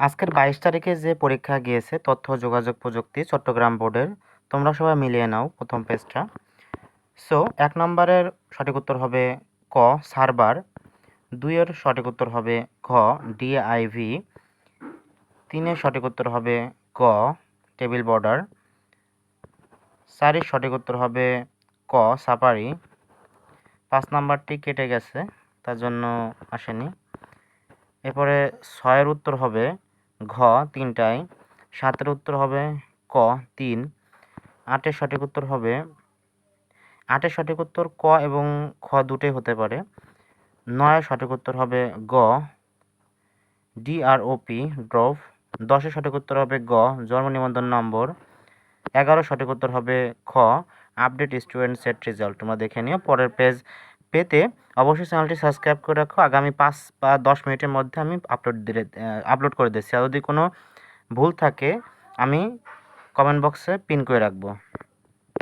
আজকের ২২ তারিখে যে পরীক্ষা গিয়েছে তথ্য যোগাযোগ প্রযুক্তি চট্টগ্রাম বোর্ডের, তোমরা সবাই মিলিয়ে নাও প্রথম পেজটা। সো ১ নম্বরের সঠিক উত্তর হবে ক সার্ভার, ২ এর সঠিক উত্তর হবে ঘ ডিআইভি, ৩ এর সঠিক উত্তর হবে গ টেবিল বর্ডার, ৪ এর সঠিক উত্তর হবে ক সাফারি। ৫ নাম্বারটি কেটে গেছে, তার জন্য আসেনি। এরপরে ৬ এর উত্তর হবে ঘ ৩টায়, ৭ এর উত্তর হবে ক ৩, ৮ এর সঠিক উত্তর হবে ৮ এর সঠিক উত্তর ক এবং খ দুটোই হতে পারে। ৯ এর সঠিক উত্তর হবে গ ডিআরওপি ড্রপ, ১০ এর সঠিক উত্তর হবে গ জন্ম নিবন্ধন নম্বর, ১১ সঠিক উত্তর হবে খ আপডেট স্টুডেন্ট সেট রেজাল্ট। তোমরা দেখে নিও। পরের পেজ পেতে অবশ্যই চ্যানেলটি সাবস্ক্রাইব করে রাখো। আগামী ৫ বা ১০ মিনিটের মধ্যে আমি আপলোড করে দিচ্ছি। আর যদি কোনো ভুল থাকে আমি কমেন্ট বক্সে পিন করে রাখবো।